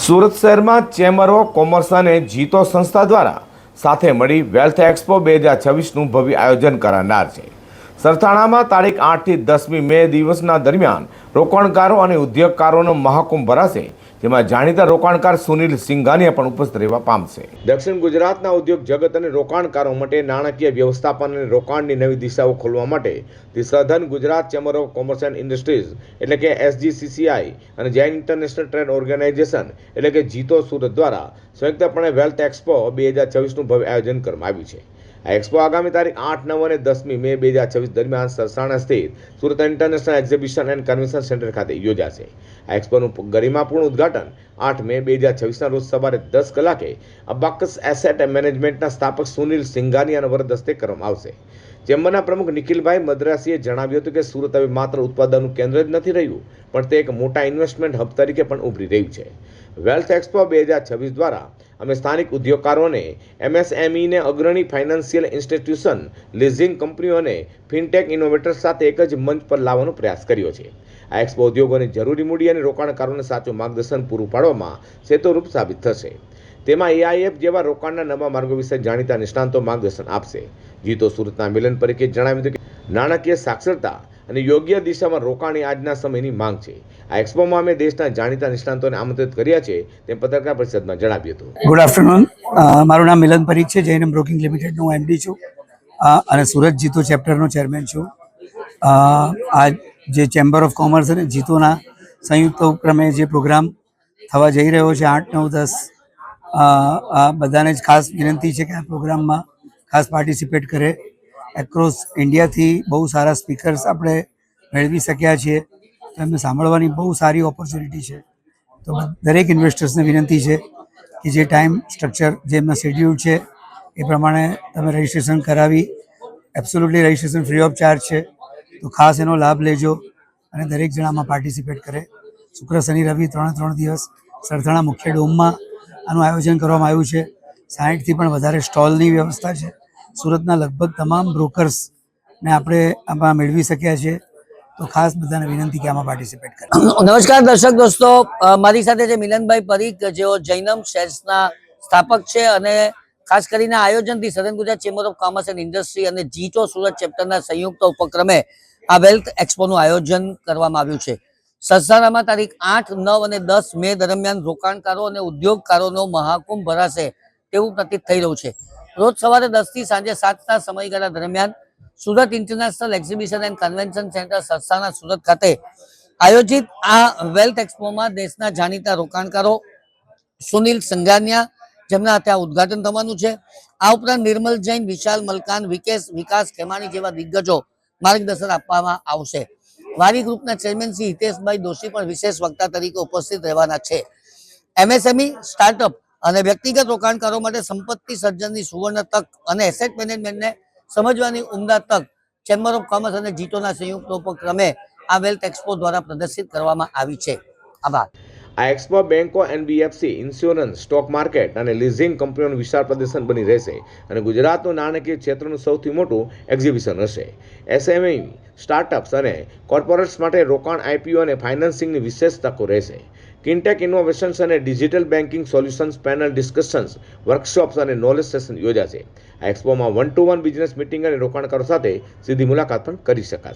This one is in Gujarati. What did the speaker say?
સુરત શહેરમાં ચેમ્બર ઓફ કોમર્સ અને જીતો સંસ્થા દ્વારા સાથે મળી વેલ્થ એક્સપો 2026નું ભવ્ય આયોજન કરાનાર છે। સરથાણામાં તારીખ 8થી 10મી મે દિવસના દરમિયાન રોકાણકારો અને ઉદ્યોગકારોનો મહાકુંભ ભરાશે, જેમાં જાણીતા રોકાણકાર સુનિલ સિંઘાનિયા પણ ઉપસ્થિત રહેવા પામશે। દક્ષિણ ગુજરાતના ઉદ્યોગ જગત અને રોકાણકારો માટે નાણાકીય વ્યવસ્થાપન અને રોકાણની નવી દિશાઓ ખોલવા માટે the southern Gujarat chamber of commerce and industries એટલે કે SGCCI અને જૈન ઇન્ટરનેશનલ ટ્રેડ ઓર્ગેનાઇઝેશન એટલે કે જીતો સુરત દ્વારા સંયુક્તપણે વેલ્થ એક્સપો 2026નું ભવ્ય આયોજન કરવામાં આવ્યું છે। આ એક્સપો આગામી તારીખ 8, 9 અને 10મી મે 2026 દરમિયાન સરસાણા સ્થિત Surat international exhibition and convention centre ખાતે યોજાશે। આ એક્સપોનું ગરિમાપૂર્ણ ઉદ્ઘાટન 8 મે 2026ના રોજ સવારે 10 કલાકે અબાકસ એસેટ મેનેજમેન્ટના સ્થાપક સુનિલ સિંઘાનિયાના વરદ હસ્તે કરવામાં આવશે। ચેમ્બરના પ્રમુખ નિખિલભાઈ મદ્રાસીએ જણાવ્યું હતું કે સુરત હવે માત્ર ઉત્પાદનનું કેન્દ્ર જ નથી રહ્યું, પણ તે એક મોટા ઇન્વેસ્ટમેન્ટ હબ તરીકે પણ ઉભરી રહ્યું છે। વેલ્થ એક્સપો 2026 દ્વારા અમે સ્થાનિક ઉદ્યોગકારોને, MSMEને, અગ્રણી ફાઇનાન્શિયલ ઇન્સ્ટિટ્યુશન, લીઝિંગ કંપનીઓ અને ફિનટેક ઇનોવેટર્સ સાથે એક જ મંચ પર લાવવાનો પ્રયાસ કર્યો છે। આ એક્સપો ઉદ્યોગોને જરૂરી મૂડી અને રોકાણકારોને સાચું માર્ગદર્શન પૂરું પાડવામાં સેતુરૂપ સાબિત થશે। તેમાં AIF જેવા રોકાણના નવા માર્ગો વિશે જાણીતા નિષ્ણાંતો માર્ગદર્શન આપશે। જીતો સુરતના મિલન પરીખે જણાવ્યું હતું કે નાણાકીય સાક્ષરતા અને યોગ્ય દિશામાં રોકાણ એ આજના સમયની માંગ છે। આ એક્સપોમાં અમે દેશના જાણીતા નિષ્ણાંતોને આમંત્રિત કર્યા છે, તેમ પત્રકાર પરિષદમાં જણાવ્યું હતું। ગુડ આફ્ટરનૂન, મારું નામ મિલન પરીખ છે, જૈનમ બ્રોકિંગ લિમિટેડનો હું MD છું અને સુરત જીતો ચેપ્ટરનો ચેરમેન છું। આ જે ચેમ્બર ઓફ કોમર્સ અને જીતોના સંયુક્ત ઉપક્રમે જે પ્રોગ્રામ થવા જઈ રહ્યો છે 8, 9, 10, આ બધાને જ ખાસ વિનંતી છે કે આ પ્રોગ્રામમાં ખાસ પાર્ટિસિપેટ કરે। એક્રોસ ઇન્ડિયાથી બહુ સારા સ્પીકર્સ આપણે મેળવી શક્યા છીએ, તો એમને સાંભળવાની બહુ સારી ઓપોર્ચ્યુનિટી છે। તો દરેક ઇન્વેસ્ટર્સને વિનંતી છે કે જે ટાઈમ સ્ટ્રક્ચર જે એમના શેડ્યુલ છે એ પ્રમાણે તમે રજિસ્ટ્રેશન કરાવી, absolutely registration free of charge છે, તો ખાસ એનો લાભ લેજો અને દરેક જણામાં પાર્ટિસિપેટ કરે। શુક્ર, શનિ, રવિ 3 દિવસ સરથાણા મુખ્ય ડોમમાં આનું આયોજન કરવામાં આવ્યું છે। 60થી પણ વધારે સ્ટોલની વ્યવસ્થા છે। સુરતના લગભગ તમામ બ્રોકર્સને આપણે આમાં મેળવી શક્યા છે, તો ખાસ બધાને વિનંતી કે આમાં પાર્ટિસિપેટ કરે। નમસ્કાર દર્શક દોસ્તો, મારી સાથે છે મિલનભાઈ પરીખ, જેઓ જૈનમ શેર્સના સ્થાપક છે અને ખાસ કરીને આયોજનથી southern Gujarat chamber of commerce and industry અને જીતો સુરત ચેપ્ટરના સંયુક્ત ઉપક્રમે આ વેલ્થ એક્સપોનું આયોજન કરવામાં આવ્યું છે। સરસાણામાં તારીખ 8, 9 અને 10 મે દરમિયાન રોકાણકારો અને ઉદ્યોગકારોનો મહાકુંભ ભરાશે તેવું પ્રતીત થઈ રહ્યું છે। રોજ સવારે 10 થી સાંજે 7ના સમયગાળા દરમિયાન Surat international exhibition and convention centre Sarsana Surat ખાતે આયોજિત આ વેલ્થ એક્સપોમાં દેશના જાણીતા રોકાણકારો સુનિલ સિંઘાનિયા, જેમના ત્યાં ઉદ્ઘાટન થવાનું છે। આ ઉપરાંત નિર્મલ જૈન, વિશાલ મલકાન, વિકાસ ખેમાણી જેવા દિગ્ગજો માર્ગદર્શન આપવામાં આવશે। વારી ગ્રુપના ચેરમેન શ્રી હિતેશભાઈ દોશી પણ વિશેષ વક્તા તરીકે ઉપસ્થિત રહેવાના છે। MSME, સ્ટાર્ટઅપ અને વ્યક્તિગત રોકાણકારો માટે સંપત્તિ સર્જનની સુવર્ણ તક અને એસેટ મેનેજમેન્ટને સમજવાની ઉમદા તક ચેમ્બર ઓફ કોમર્સ અને જીતોના સંયુક્ત ઉપક્રમે આ વેલ્થ એક્સપો દ્વારા પ્રદર્શિત કરવામાં આવી છે। આભાર। આ એક્સપો બેંકો, NBFC, ઇન્સ્યોરન્સ, સ્ટોક માર્કેટ અને લીઝિંગ કંપનીઓનું વિશાળ પ્રદર્શન બની રહેશે અને ગુજરાતનું નાણાકીય ક્ષેત્રનું સૌથી મોટું એક્ઝિબિશન હશે। SME, સ્ટાર્ટઅપ્સ અને કોર્પોરેટ્સ માટે રોકાણ, IPO અને ફાઇનાન્સિંગની વિશેષ તકો રહેશે। ફિનટેક ઇનોવેશન્સ અને digital banking solutions, panel discussions, workshops અને નોલેજ સેશન યોજાશે। આ એક્સપોમાં 1-to-1 બિઝનેસ મીટિંગ અને રોકાણકારો સાથે સીધી મુલાકાત પણ કરી શકાશે।